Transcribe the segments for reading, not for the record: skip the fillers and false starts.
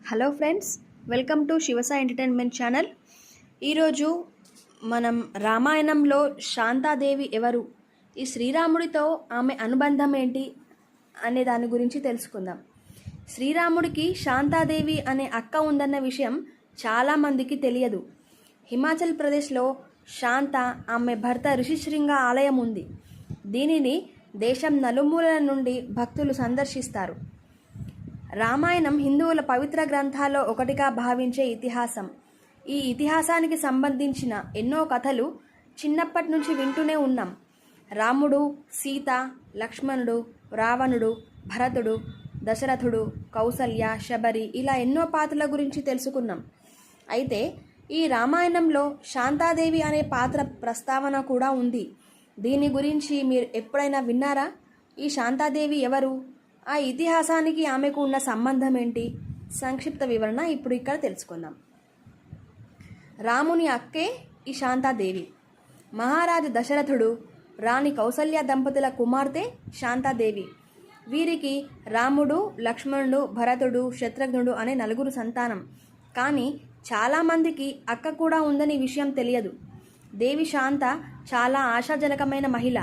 Hello friends, welcome to Shivasa entertainment channel. ఈరోజు మనం రామాయణంలో శాంతాదేవి ఎవరు, ఈ శ్రీరాముడితో ఆమె అనుబంధం ఏంటి అనే దాని గురించి తెలుసుకుందాం. శ్రీరాముడికి శాంతాదేవి అనే అక్క ఉందన్న విషయం చాలామందికి తెలియదు. హిమాచల్ ప్రదేశ్లో శాంత ఆమె భర్త ఋషిశృంగ ఆలయం ఉంది. దీనిని దేశం నలుమూలల నుండి భక్తులు సందర్శిస్తారు. రామాయణం హిందువుల పవిత్ర గ్రంథాల్లో ఒకటిగా భావించే ఇతిహాసం. ఈ ఇతిహాసానికి సంబంధించిన ఎన్నో కథలు చిన్నప్పటి నుంచి వింటూనే ఉన్నాం. రాముడు, సీత, లక్ష్మణుడు, రావణుడు, భరతుడు, దశరథుడు, కౌసల్య, శబరి ఇలా ఎన్నో పాత్రల గురించి తెలుసుకున్నాం. అయితే ఈ రామాయణంలో శాంతాదేవి అనే పాత్ర ప్రస్తావన కూడా ఉంది. దీని గురించి మీరు ఎప్పుడైనా విన్నారా? ఈ శాంతాదేవి ఎవరు, ఆ ఇతిహాసానికి ఆమెకు ఉన్న సంబంధం ఏంటి? సంక్షిప్త వివరణ ఇప్పుడు ఇక్కడ తెలుసుకుందాం. రాముని అక్కే ఈ శాంతాదేవి. మహారాజు దశరథుడు, రాణి కౌసల్య దంపతుల కుమార్తె శాంతాదేవి. వీరికి రాముడు, లక్ష్మణుడు, భరతుడు, శత్రుఘ్నుడు అనే నలుగురు సంతానం. కానీ చాలామందికి అక్క కూడా ఉందని విషయం తెలియదు. దేవి శాంత చాలా ఆశాజనకమైన మహిళ.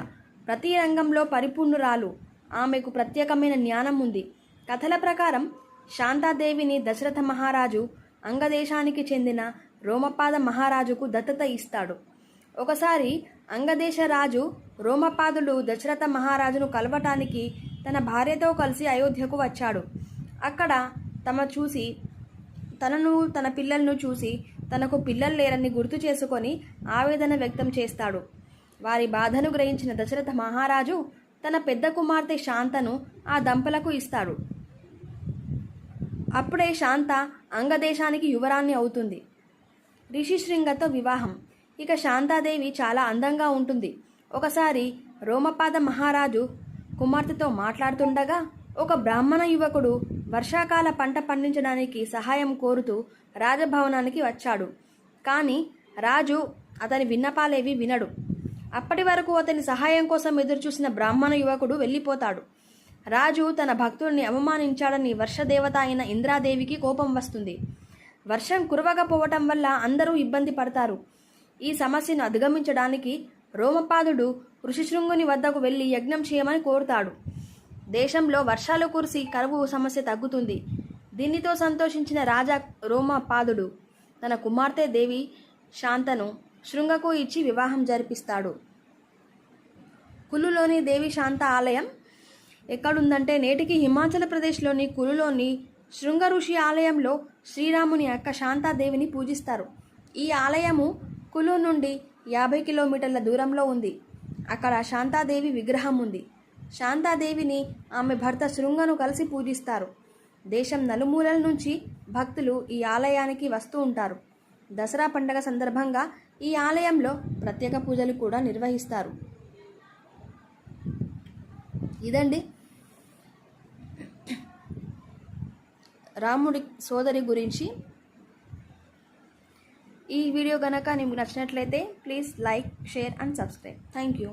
ప్రతి రంగంలో పరిపూర్ణురాలు. ఆమెకు ప్రత్యేకమైన జ్ఞానం ఉంది. కథల ప్రకారం శాంతాదేవిని దశరథ మహారాజు అంగదేశానికి చెందిన రోమపాద మహారాజుకు దత్తత ఇస్తాడు. ఒకసారి అంగదేశ రాజు రోమపాదుడు దశరథ మహారాజును కలవటానికి తన భార్యతో కలిసి అయోధ్యకు వచ్చాడు. అక్కడ తన పిల్లలను చూసి తనకు పిల్లలు లేరని గుర్తు చేసుకొని ఆవేదన వ్యక్తం చేస్తాడు. వారి బాధను గ్రహించిన దశరథ మహారాజు తన పెద్ద కుమార్తె శాంతను ఆ దంపలకు ఇస్తాడు. అప్పుడే శాంత అంగదేశానికి యువరాణి అవుతుంది. ఋషిశృంగతో వివాహం. ఇక శాంతాదేవి చాలా అందంగా ఉంటుంది. ఒకసారి రోమపాద మహారాజు కుమార్తెతో మాట్లాడుతుండగా ఒక బ్రాహ్మణ యువకుడు వర్షాకాల పంట పండించడానికి సహాయం కోరుతూ రాజభవనానికి వచ్చాడు. కానీ రాజు అతని విన్నపాలేవి వినడు. అప్పటి వరకు అతని సహాయం కోసం ఎదురుచూసిన బ్రాహ్మణ యువకుడు వెళ్ళిపోతాడు. రాజు తన భక్తుల్ని అవమానించాడని వర్షదేవత అయిన ఇంద్రాదేవికి కోపం వస్తుంది. వర్షం కురవకపోవటం వల్ల అందరూ ఇబ్బంది పడతారు. ఈ సమస్యను అధిగమించడానికి రోమపాదుడు ఋషిశృంగుని వద్దకు వెళ్ళి యజ్ఞం చేయమని కోరుతాడు. దేశంలో వర్షాలు కురిసి కరువు సమస్య తగ్గుతుంది. దీనితో సంతోషించిన రాజా రోమపాదుడు తన కుమార్తె దేవి శాంతను శృంగకు ఇచ్చి వివాహం జరిపిస్తాడు. కులులోని దేవి శాంత ఆలయం ఎక్కడుందంటే నేటికి హిమాచల్ ప్రదేశ్లోని కులులోని శృంగ ఋషి ఆలయంలో శ్రీరాముని అక్క శాంతాదేవిని పూజిస్తారు. ఈ ఆలయము కులు నుండి 50 కిలోమీటర్ల దూరంలో ఉంది. అక్కడ శాంతాదేవి విగ్రహం ఉంది. శాంతాదేవిని ఆమె భర్త శృంగను కలిసి పూజిస్తారు. దేశం నలుమూలల నుంచి భక్తులు ఈ ఆలయానికి వస్తూ ఉంటారు. దసరా పండుగ సందర్భంగా ఈ ఆలయంలో ప్రత్యేక పూజలు కూడా నిర్వహిస్తారు. ఇదండి రాముడి సోదరి గురించి. ఈ వీడియో కనుక మీకు నచ్చినట్లయితే please like, share and subscribe. Thank you.